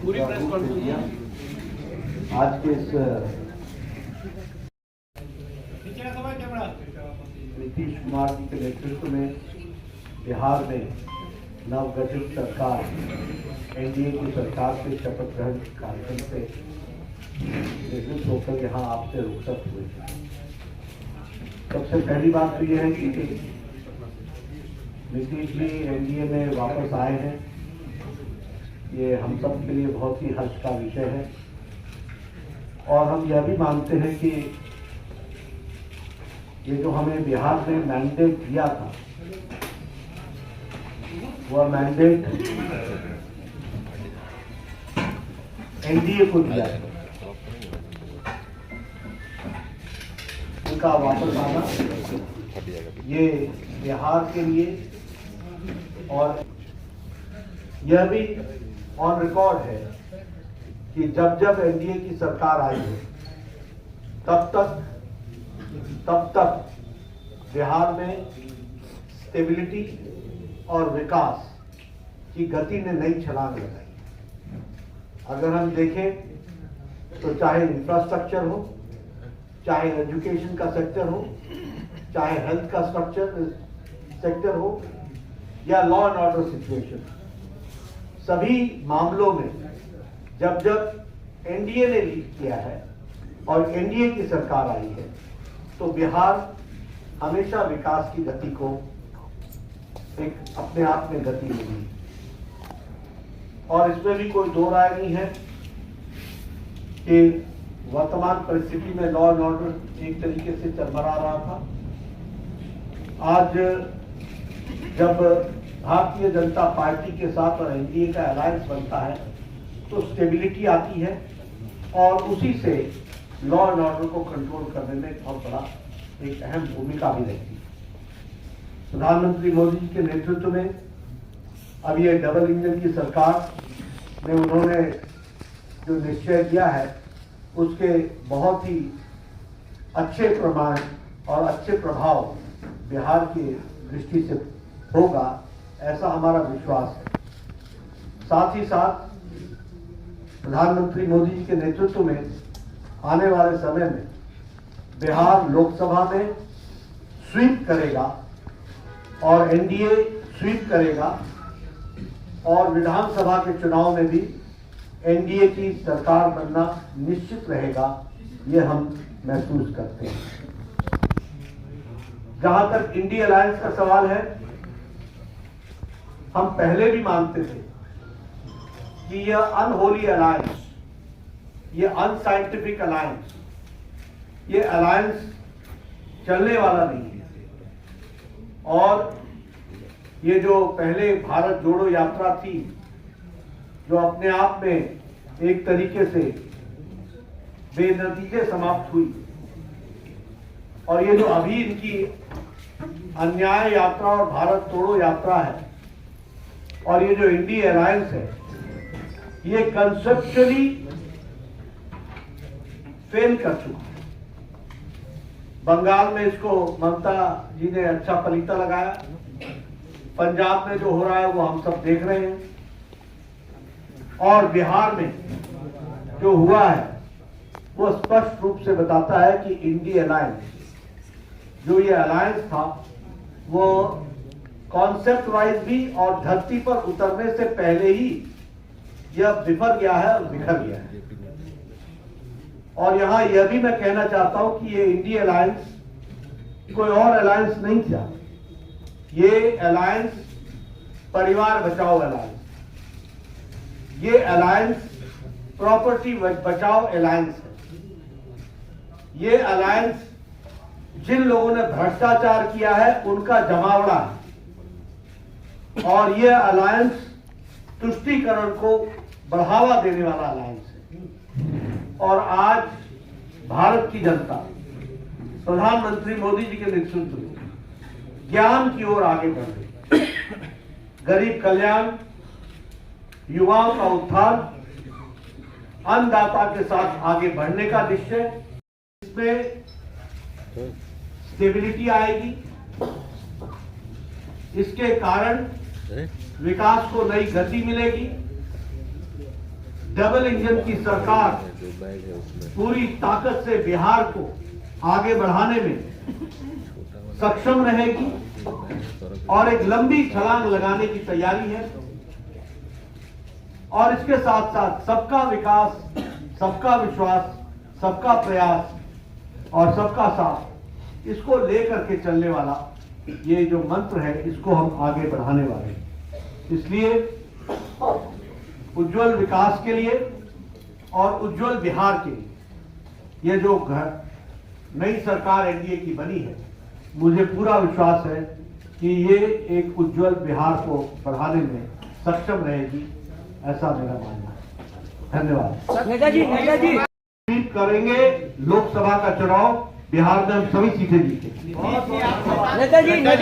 आज के इस नीतीश कुमार जी के नेतृत्व में बिहार में नवगठित सरकार एनडीए की सरकार से शपथ ग्रहण कार्यक्रम से निवृत्त होकर यहाँ आपसे रुखसत हुए। सबसे पहली बात तो यह है कि नीतीश जी एनडीए में वापस आए हैं, ये हम सब के लिए बहुत ही हर्ष का विषय है। और हम यह भी मानते हैं कि ये जो हमें बिहार में मैंडेट दिया था, वह मैंडेट एनडीए को दिया है। उनका वापस आना ये बिहार के लिए, और यह भी ऑन रिकॉर्ड है कि जब जब एनडीए की सरकार आई है तब तक बिहार में स्टेबिलिटी और विकास की गति ने नई छलांग लगाई। अगर हम देखें तो चाहे इंफ्रास्ट्रक्चर हो, चाहे एजुकेशन का सेक्टर हो, चाहे हेल्थ का सेक्टर हो, या लॉ एंड ऑर्डर सिचुएशन, सभी मामलों में जब जब एनडीए ने लीड किया है और एनडीए की सरकार आई है तो बिहार हमेशा विकास की गति को एक अपने आप में गति मिली। और इसमें भी कोई दो राय नहीं है कि वर्तमान परिस्थिति में लॉ एंड ऑर्डर एक तरीके से चरमरा रहा था। आज जब भारतीय जनता पार्टी के साथ और एनडीए का अलायंस बनता है तो स्टेबिलिटी आती है और उसी से लॉ एंड ऑर्डर को कंट्रोल करने में बहुत बड़ा एक अहम भूमिका भी रहती है। प्रधानमंत्री मोदी जी के नेतृत्व में अब ये डबल इंजन की सरकार में उन्होंने जो निश्चय किया है उसके बहुत ही अच्छे प्रमाण और अच्छे प्रभाव बिहार की दृष्टि से होगा, ऐसा हमारा विश्वास है। साथ ही साथ प्रधानमंत्री मोदी जी के नेतृत्व में आने वाले समय में बिहार लोकसभा में स्वीप करेगा और एनडीए स्वीप करेगा और विधानसभा के चुनाव में भी एनडीए की सरकार बनना निश्चित रहेगा, ये हम महसूस करते हैं। जहां तक इंडिया अलायंस का सवाल है, हम पहले भी मानते थे कि यह अनहोली अलायंस, ये अनसाइंटिफिक अलायंस, ये अलायंस चलने वाला नहीं है। और ये जो पहले भारत जोड़ो यात्रा थी, जो अपने आप में एक तरीके से बेनतीजे समाप्त हुई, और ये जो अभी इनकी अन्याय यात्रा और भारत तोड़ो यात्रा है, और ये जो इंडिया अलायंस है, ये कंसेप्चुअली फेल कर चुका है। बंगाल में इसको ममता जी ने अच्छा पलीता लगाया, पंजाब में जो हो रहा है वो हम सब देख रहे हैं, और बिहार में जो हुआ है वो स्पष्ट रूप से बताता है कि इंडिया अलायंस, जो ये अलायंस था, वो कॉन्सेप्ट वाइज भी और धरती पर उतरने से पहले ही यह बिफर गया है और बिखर गया है। और यहां यह भी मैं कहना चाहता हूं कि ये इंडिया अलायंस कोई और अलायंस नहीं था, ये अलायंस परिवार बचाओ अलायंस, ये अलायंस प्रॉपर्टी बचाओ अलायंस है। ये अलायंस जिन लोगों ने भ्रष्टाचार किया है उनका जमावड़ा है, और ये अलायंस तुष्टीकरण को बढ़ावा देने वाला अलायंस है। और आज भारत की जनता प्रधानमंत्री मोदी जी के नेतृत्व में ज्ञान की ओर आगे बढ़ रही है। गरीब कल्याण, युवाओं का उत्थान, अन्नदाता के साथ आगे बढ़ने का निश्चय, इसमें स्टेबिलिटी आएगी। इसके कारण विकास को नई गति मिलेगी, डबल इंजन की सरकार पूरी ताकत से बिहार को आगे बढ़ाने में सक्षम रहेगी और एक लंबी छलांग लगाने की तैयारी है। और इसके साथ साथ सबका विकास, सबका विश्वास, सबका प्रयास और सबका साथ, इसको लेकर के चलने वाला ये जो मंत्र है, इसको हम आगे बढ़ाने वाले हैं। इसलिए उज्जवल विकास के लिए और उज्जवल बिहार के लिए ये जो नई सरकार एनडीए की बनी है, मुझे पूरा विश्वास है कि ये एक उज्जवल बिहार को बढ़ाने में सक्षम रहेगी, ऐसा मेरा मानना है। धन्यवाद। नेताजी उम्मीद करेंगे लोकसभा का चुनाव बिहार में हम सभी सीटें जीतेंगे। नेताजी क्या